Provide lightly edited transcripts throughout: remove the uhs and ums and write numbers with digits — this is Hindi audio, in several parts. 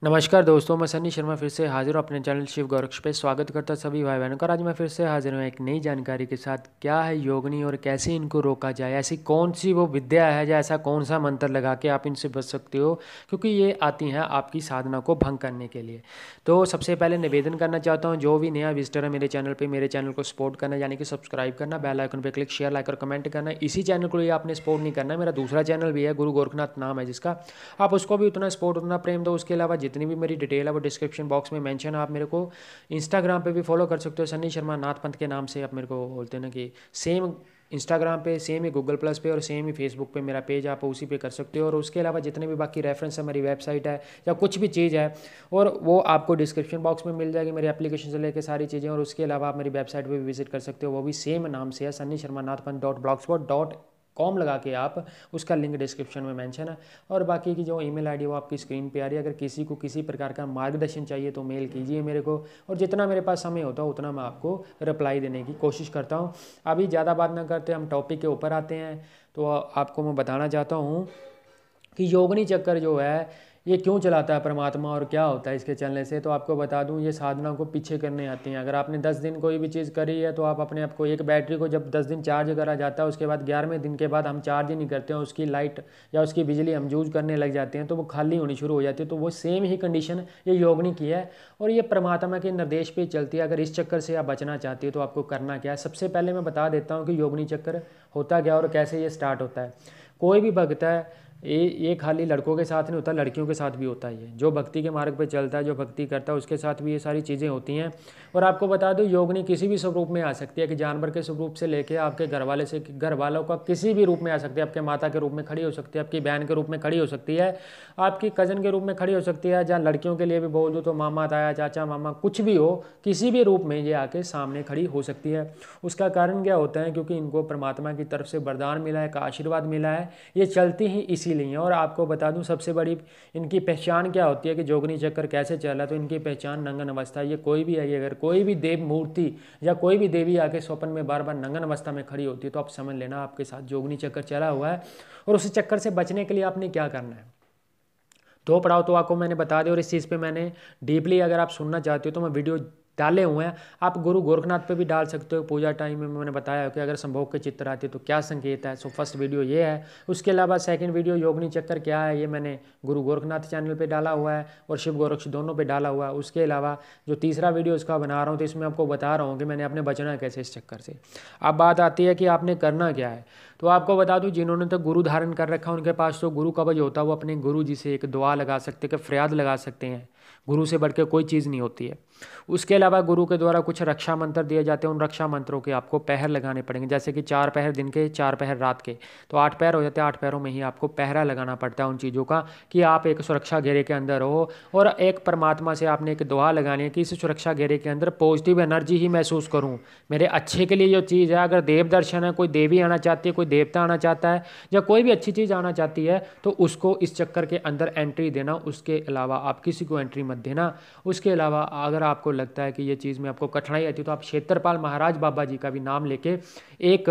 नमस्कार दोस्तों, मैं सन्नी शर्मा फिर से हाजिर हूँ अपने चैनल शिव गोरक्ष पे। स्वागत करता सभी भाई बहनों का। आज मैं फिर से हाजिर हूँ एक नई जानकारी के साथ। क्या है योगिनी और कैसे इनको रोका जाए? ऐसी कौन सी वो विद्या है या ऐसा कौन सा मंत्र लगा के आप इनसे बच सकते हो, क्योंकि ये आती हैं आपकी साधना को भंग करने के लिए। तो सबसे पहले निवेदन करना चाहता हूँ, जो भी नया विजिटर है मेरे चैनल पर, मेरे चैनल को सपोर्ट करना यानी कि सब्सक्राइब करना, बेल आइकन पर क्लिक, शेयर, लाइक और कमेंट करना। इसी चैनल को ही आपने सपोर्ट नहीं करना, मेरा दूसरा चैनल भी है गुरु गोरखनाथ नाम है जिसका, आप उसको भी उतना सपोर्ट उतना प्रेम दो। उसके अलावा जितनी भी मेरी डिटेल है वो डिस्क्रिप्शन बॉक्स में मेंशन है। आप मेरे को इंस्टाग्राम पे भी फॉलो कर सकते हो, सन्नी शर्मा नाथ पंथ के नाम से। आप मेरे को बोलते हैं ना कि सेम इंस्टाग्राम पे, सेम ही गूगल प्लस पे और सेम ही फेसबुक पे मेरा पेज, आप उसी पे कर सकते हो। और उसके अलावा जितने भी बाकी रेफरेंस है, मेरी वेबसाइट है या कुछ भी चीज़ है, और वो आपको डिस्क्रिप्शन बॉक्स में मिल जाएगी, मेरी एप्लीकेशन से लेकर सारी चीज़ें। और उसके अलावा आप मेरी वेबसाइट पर भी विजिट कर सकते हो, वो भी सेम नाम से है, सन्नी शर्मा नाथ पंथ .blogspot.com लगा के आप, उसका लिंक डिस्क्रिप्शन में मेंशन है। और बाकी की जो ईमेल आईडी वो आपकी स्क्रीन पे आ रही है। अगर किसी को किसी प्रकार का मार्गदर्शन चाहिए तो मेल कीजिए मेरे को, और जितना मेरे पास समय होता है उतना मैं आपको रिप्लाई देने की कोशिश करता हूँ। अभी ज़्यादा बात ना करते, हम टॉपिक के ऊपर आते हैं। तो आपको मैं बताना चाहता हूँ कि योगिनी चक्कर जो है ये क्यों चलाता है परमात्मा और क्या होता है इसके चलने से। तो आपको बता दूं, ये साधना को पीछे करने आती हैं। अगर आपने 10 दिन कोई भी चीज़ करी है तो आप अपने आप को, एक बैटरी को जब 10 दिन चार्ज करा जाता है, उसके बाद 11वें दिन के बाद हम चार्ज ही नहीं करते हैं, उसकी लाइट या उसकी बिजली हम यूज करने लग जाते हैं तो वो खाली होनी शुरू हो जाती है। तो वो सेम ही कंडीशन ये योगिनी की है, और ये परमात्मा के निर्देश पे चलती है। अगर इस चक्कर से आप बचना चाहती हो तो आपको करना क्या है, सबसे पहले मैं बता देता हूँ कि योगिनी चक्कर होता क्या और कैसे ये स्टार्ट होता है। कोई भी भक्त है, ये खाली लड़कों के साथ नहीं होता, लड़कियों के साथ भी होता है। ये जो भक्ति के मार्ग पे चलता है, जो भक्ति करता है, उसके साथ भी ये सारी चीज़ें होती हैं। और आपको बता दो, योगिनी किसी भी स्वरूप में आ सकती है, कि जानवर के स्वरूप से लेके आपके घर वालों का किसी भी रूप में आ सकती है। आपके माता के रूप में खड़ी हो सकती है, आपकी बहन के रूप में खड़ी हो सकती है, आपकी कज़न के रूप में खड़ी हो सकती है। जहाँ लड़कियों के लिए भी बोल दो तो मामा, ताया, चाचा, मामा, कुछ भी हो, किसी भी रूप में ये आके सामने खड़ी हो सकती है। उसका कारण क्या होता है? क्योंकि इनको परमात्मा की तरफ से वरदान मिला है, का आशीर्वाद मिला है, ये चलती ही इसीलिए हैं। और आपको बता दूं, सबसे बड़ी इनकी पहचान क्या होती है कि जोगनी चक्कर कैसे चला, तो इनकी पहचान नंगन अवस्था। ये कोई भी है, अगर कोई भी देव मूर्ति या कोई भी देवी आके स्वप्न में बार बार नंगन अवस्था में खड़ी होती है तो आप समझ लेना आपके साथ जोगनी चक्कर चला हुआ है। और उस चक्कर से बचने के लिए आपने क्या करना है, दो पड़ाव तो आपको मैंने बता दिया। और इस चीज़ पे मैंने डीपली, अगर आप सुनना चाहते हो तो मैं वीडियो डाले हुए हैं, आप गुरु गोरखनाथ पे भी डाल सकते हो। पूजा टाइम में मैंने बताया कि अगर संभोग के चित्र आते हैं तो क्या संकेत है। सो फर्स्ट वीडियो ये है। उसके अलावा सेकंड वीडियो योगिनी चक्कर क्या है, ये मैंने गुरु गोरखनाथ चैनल पे डाला हुआ है और शिव गोरक्ष दोनों पे डाला हुआ है। उसके अलावा जो तीसरा वीडियो इसका बना रहा हूँ तो इसमें आपको बता रहा हूँ कि मैंने अपने बचना है कैसे इस चक्कर से। अब बात आती है कि आपने करना क्या है। तो आपको बता दूं, जिन्होंने तो गुरु धारण कर रखा है उनके पास तो गुरु कवच होता है, वो अपने गुरु जी से एक दुआ लगा सकते हैं, कि फरियाद लगा सकते हैं। गुरु से बढ़ के कोई चीज़ नहीं होती है। उसके अलावा गुरु के द्वारा कुछ रक्षा मंत्र दिए जाते हैं, उन रक्षा मंत्रों के आपको पहर लगाने पड़ेंगे। जैसे कि 4 पहर दिन के, 4 पहर रात के, तो 8 पहर हो जाते हैं। 8 पहरों में ही आपको पहरा लगाना पड़ता है उन चीज़ों का, कि आप एक सुरक्षा घेरे के अंदर हो। और एक परमात्मा से आपने एक दुआ लगानी है कि इस सुरक्षा घेरे के अंदर पॉजिटिव एनर्जी ही महसूस करूँ, मेरे अच्छे के लिए जो चीज़ है। अगर देव दर्शन है, कोई देवी आना चाहती है, कोई देवता आना चाहता है, या कोई भी अच्छी चीज़ आना चाहती है, तो उसको इस चक्कर के अंदर एंट्री देना। उसके अलावा आप किसी को एंट्री मत देना। उसके अलावा अगर आपको लगता है कि ये चीज़ में आपको कठिनाई आती है तो आप क्षेत्रपाल महाराज बाबा जी का भी नाम लेके एक,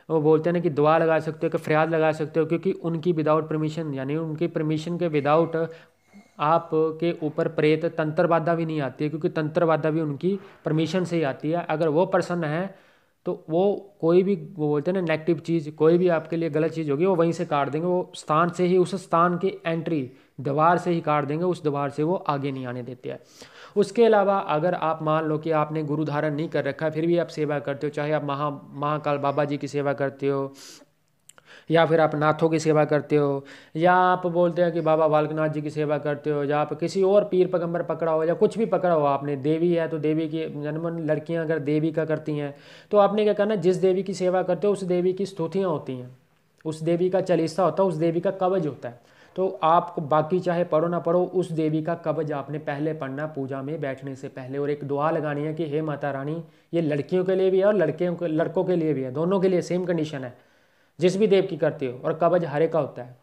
वो बोलते हैं ना कि दुआ लगा सकते हो, कि फरियाद लगा सकते हो। क्योंकि उनकी विदाउट परमिशन, यानी उनकी परमिशन के विदाउट आपके ऊपर प्रेत तंत्र बाधा भी नहीं आती है, क्योंकि तंत्र बाधा भी उनकी परमिशन से ही आती है। अगर वो प्रसन्न है तो वो कोई भी, वो बोलते हैं ना, नेगेटिव चीज़, कोई भी आपके लिए गलत चीज़ होगी वो वहीं से काट देंगे। वो स्थान से ही, उस स्थान की एंट्री द्वार से ही काट देंगे, उस द्वार से वो आगे नहीं आने देते हैं। उसके अलावा अगर आप मान लो कि आपने गुरु धारण नहीं कर रखा है, फिर भी आप सेवा करते हो, चाहे आप महाकाल बाबा जी की सेवा करते हो, या फिर आप नाथों की सेवा करते हो, या आप बोलते हैं कि बाबा बालकनाथ जी की सेवा करते हो, या आप किसी और पीर पैगंबर पकड़ा हो, या कुछ भी पकड़ा हो आपने, देवी है तो देवी की जन्मन, लड़कियां अगर देवी का करती हैं तो आपने क्या करना, जिस देवी की सेवा करते हो उस देवी की स्तुतियाँ होती हैं, उस देवी का चालीसा होता है, उस देवी का कवच होता है। तो आपको बाकी चाहे पढ़ो ना पढ़ो, उस देवी का कवच आपने पहले पढ़ना पूजा में बैठने से पहले। और एक दुआ लगानी है कि हे माता रानी, ये लड़कियों के लिए भी है और लड़कों के लिए भी है, दोनों के लिए सेम कंडीशन है, जिस भी देव की करते हो। और कवच हरे का होता है,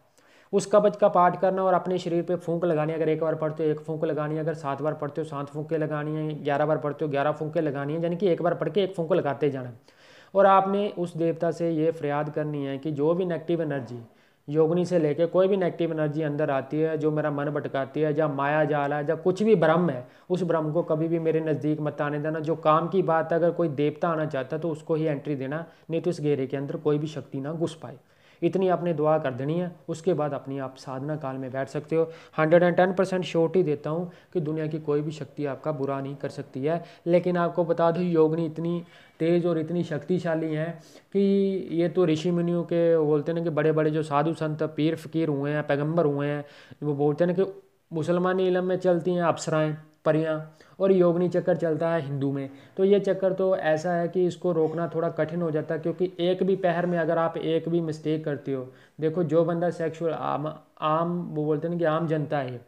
उस कवच का पाठ करना और अपने शरीर पे फूंक लगानी है। अगर एक बार पढ़ते हो एक फूंक लगानी है, अगर 7 बार पढ़ते हो 7 फूंकें लगानी है, 11 बार पढ़ते हो 11 फूंकें लगानी है, यानी कि एक बार पढ़ के एक फूंक लगाते जाना। और आपने उस देवता से ये फरियाद करनी है कि जो भी नेगेटिव एनर्जी योगिनी से लेके कोई भी नेगेटिव एनर्जी अंदर आती है जो मेरा मन भटकाती है, या माया जाल है, या कुछ भी भ्रम है, उस भ्रम को कभी भी मेरे नज़दीक मत आने देना। जो काम की बात है, अगर कोई देवता आना चाहता है तो उसको ही एंट्री देना, नहीं तो इस घेरे के अंदर कोई भी शक्ति ना घुस पाए। इतनी आपने दुआ कर देनी है, उसके बाद अपनी आप साधना काल में बैठ सकते हो। 110% श्योरिटी देता हूँ कि दुनिया की कोई भी शक्ति आपका बुरा नहीं कर सकती है। लेकिन आपको बता दूँ, योगिनी इतनी तेज़ और इतनी शक्तिशाली हैं कि ये तो ऋषि मुनियों के बोलते हैं ना कि बड़े बड़े जो साधु संत पीर फकीर हुए हैं, पैगंबर हुए हैं, वो बोलते हैं ना कि मुसलमानी इलम में चलती हैं अप्सराएं, परियां, और योगिनी चक्कर चलता है हिंदू में। तो ये चक्कर तो ऐसा है कि इसको रोकना थोड़ा कठिन हो जाता है, क्योंकि एक भी पहर में अगर आप एक भी मिस्टेक करते हो, देखो जो बंदा सेक्सुअल आम वो बोलते हैं ना कि आम जनता है,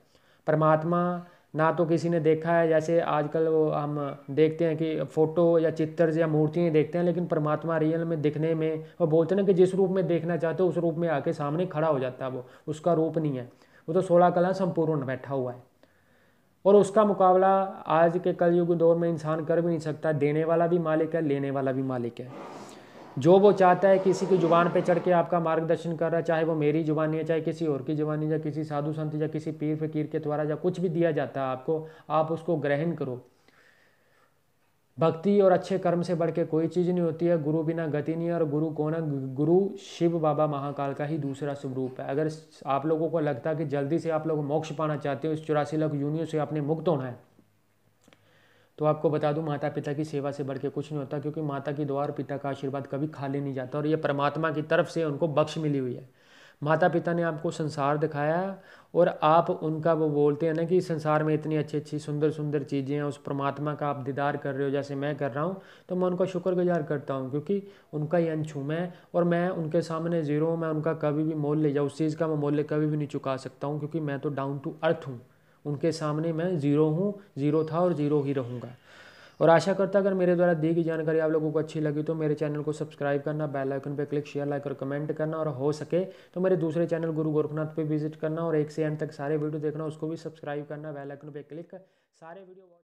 परमात्मा ना तो किसी ने देखा है। जैसे आजकल वो हम देखते हैं कि फ़ोटो या चित्र या मूर्तियाँ देखते हैं, लेकिन परमात्मा रियल में दिखने में, वो बोलते हैं ना कि जिस रूप में देखना चाहते हो उस रूप में आके सामने खड़ा हो जाता है। वो उसका रूप नहीं है, वो तो 16 कला संपूर्ण बैठा हुआ है। और उसका मुकाबला आज के कलयुग दौर में इंसान कर भी नहीं सकता। देने वाला भी मालिक है, लेने वाला भी मालिक है। जो वो चाहता है, किसी की जुबान पे चढ़ के आपका मार्गदर्शन कर रहा है, चाहे वो मेरी जुबानी है, चाहे किसी और की जुबानी, या किसी साधु संत या किसी पीर फकीर के द्वारा या कुछ भी दिया जाता है आपको, आप उसको ग्रहण करो। भक्ति और अच्छे कर्म से बढ़ के कोई चीज़ नहीं होती है। गुरु बिना गति नहीं है। और गुरु कौन है? गुरु शिव बाबा महाकाल का ही दूसरा स्वरूप है। अगर आप लोगों को लगता है कि जल्दी से आप लोग मोक्ष पाना चाहते हो, इस 84 लाख योनियों से आपने मुक्त होना है, तो आपको बता दूं, माता पिता की सेवा से बढ़ के कुछ नहीं होता, क्योंकि माता की दुआ और पिता का आशीर्वाद कभी खाली नहीं जाता, और ये परमात्मा की तरफ से उनको बख्श मिली हुई है। माता पिता ने आपको संसार दिखाया है, और आप उनका वो बोलते हैं ना कि संसार में इतनी अच्छी अच्छी सुंदर सुंदर चीज़ें हैं, उस परमात्मा का आप दीदार कर रहे हो जैसे मैं कर रहा हूँ, तो मैं उनका शुक्रगुजार करता हूँ, क्योंकि उनका ही अंश हूँ मैं, और मैं उनके सामने ज़ीरो हूँ। मैं उनका कभी भी मोल ले जाऊँ, उस चीज़ का मैं मूल्य कभी भी नहीं चुका सकता हूँ, क्योंकि मैं तो डाउन टू अर्थ हूँ। उनके सामने मैं ज़ीरो हूँ, ज़ीरो था और ज़ीरो ही रहूँगा। और आशा करता अगर मेरे द्वारा दी गई जानकारी आप लोगों को अच्छी लगी तो मेरे चैनल को सब्सक्राइब करना, बेल आइकन पे क्लिक, शेयर, लाइक और कमेंट करना, और हो सके तो मेरे दूसरे चैनल गुरु गोरखनाथ पे विजिट करना, और एक से एंड तक सारे वीडियो देखना, उसको भी सब्सक्राइब करना, बेल आइकन पे क्लिक, सारे वीडियो